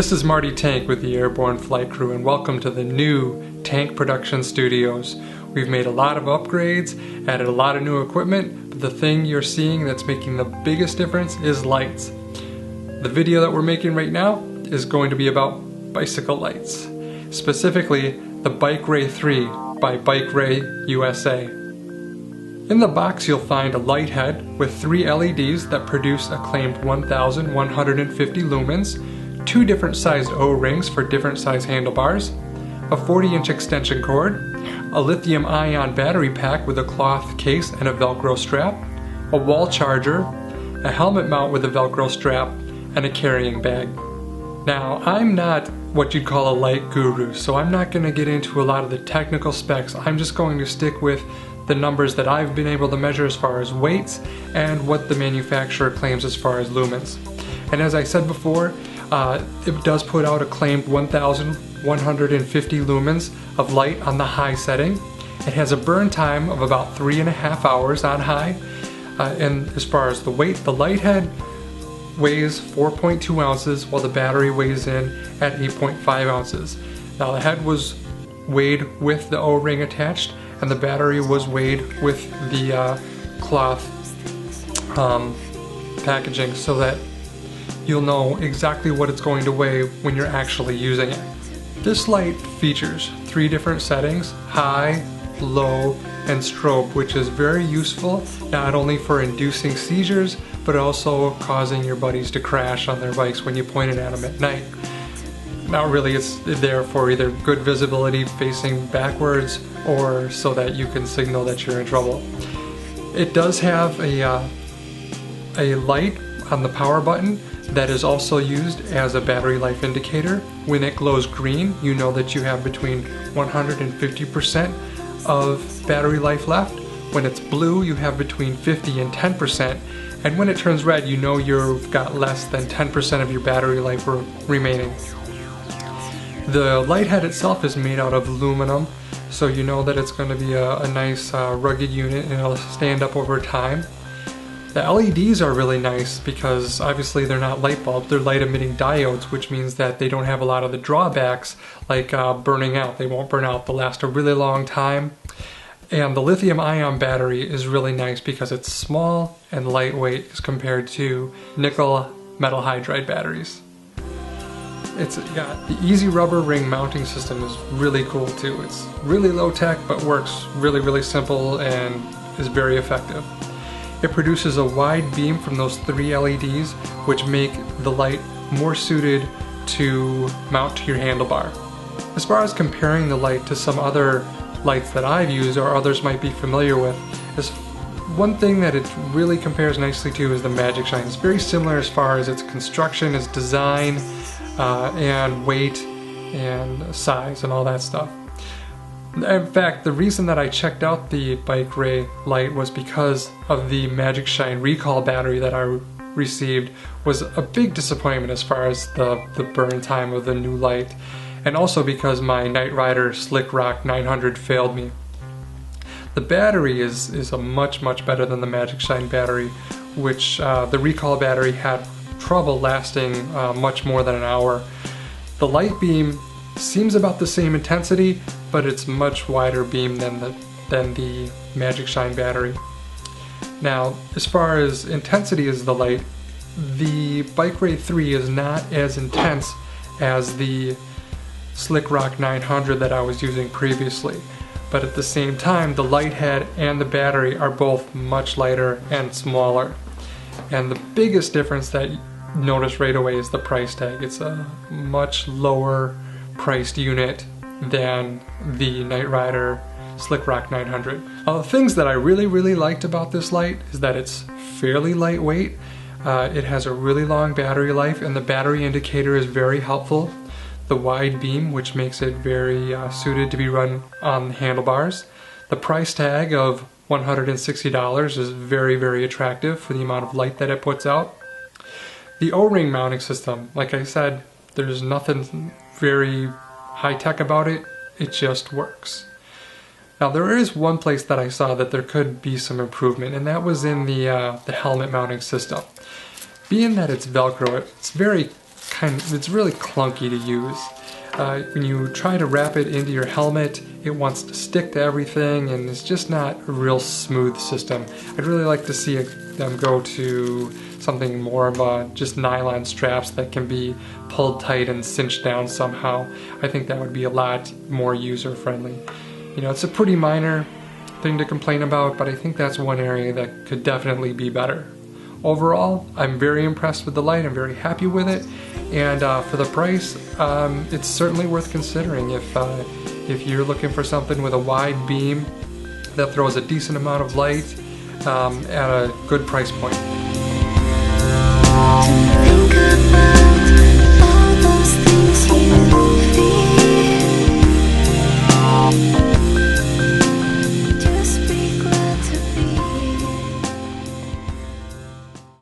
This is Marty Tank with the Airborne Flight Crew, and welcome to the new Tank Production Studios. We've made a lot of upgrades, added a lot of new equipment, but the thing you're seeing that's making the biggest difference is lights. The video that we're making right now is going to be about bicycle lights, specifically the Bikeray III by Bikeray USA. In the box you'll find a light head with 3 LEDs that produce a claimed 1,150 lumens, 2 different sized O-rings for different size handlebars, a 40-inch extension cord, a lithium-ion battery pack with a cloth case and a Velcro strap, a wall charger, a helmet mount with a Velcro strap, and a carrying bag. Now, I'm not what you'd call a light guru, so I'm not going to get into a lot of the technical specs. I'm just going to stick with the numbers that I've been able to measure as far as weights and what the manufacturer claims as far as lumens. And as I said before, it does put out a claimed 1,150 lumens of light on the high setting. It has a burn time of about 3.5 hours on high. And as far as the weight, the light head weighs 4.2 ounces while the battery weighs in at 8.5 ounces. Now the head was weighed with the O-ring attached, and the battery was weighed with the cloth packaging so that you'll know exactly what it's going to weigh when you're actually using it. This light features 3 different settings: high, low, and strobe, which is very useful not only for inducing seizures but also causing your buddies to crash on their bikes when you point it at them at night. Now really it's there for either good visibility facing backwards or so that you can signal that you're in trouble. It does have a light on the power button that is also used as a battery life indicator. When it glows green, you know that you have between 150% of battery life left. When it's blue, you have between 50 and 10%. And when it turns red, you know you've got less than 10% of your battery life remaining. The light head itself is made out of aluminum, so you know that it's going to be a nice rugged unit and it'll stand up over time. The LEDs are really nice because obviously they're not light bulbs, they're light emitting diodes, which means that they don't have a lot of the drawbacks like burning out. They won't burn out, they'll last a really long time. And the lithium-ion battery is really nice because it's small and lightweight as compared to nickel metal hydride batteries. It's got the easy rubber ring mounting system is really cool too. It's really low tech but works really simple and is very effective. It produces a wide beam from those 3 LEDs, which make the light more suited to mount to your handlebar. As far as comparing the light to some other lights that I've used or others might be familiar with, is one thing that it really compares nicely to is the Magic Shine. It's very similar as far as its construction, its design, and weight and size and all that stuff. In fact, the reason that I checked out the Bikeray light was because of the Magic Shine recall battery that I received was a big disappointment as far as the burn time of the new light, and also because my Night Rider Slick Rock 900 failed me. The battery is a much better than the Magic Shine battery, which the recall battery had trouble lasting much more than an hour. The light beam seems about the same intensity, but it's much wider beam than the Magic Shine battery. Now, as far as intensity as the light, the Bikeray 3 is not as intense as the Slick Rock 900 that I was using previously. But at the same time, the light head and the battery are both much lighter and smaller. And the biggest difference that you notice right away is the price tag. It's a much lower priced unit than the Night Rider Slick Rock 900. The things that I really liked about this light is that it's fairly lightweight, it has a really long battery life, and the battery indicator is very helpful. The wide beam, which makes it very suited to be run on handlebars. The price tag of $160 is very attractive for the amount of light that it puts out. The O-ring mounting system, like I said, there's nothing very high-tech about it, it just works. Now there is one place that I saw that there could be some improvement, and that was in the helmet mounting system. Being that it's Velcro, it's very it's really clunky to use. When you try to wrap it into your helmet, it wants to stick to everything, and it's just not a real smooth system. I'd really like to see them go to something more of just nylon straps that can be pulled tight and cinched down somehow. I think that would be a lot more user-friendly. You know, it's a pretty minor thing to complain about, but I think that's one area that could definitely be better. Overall, I'm very impressed with the light. I'm very happy with it, and for the price, it's certainly worth considering if you're looking for something with a wide beam that throws a decent amount of light at a good price point.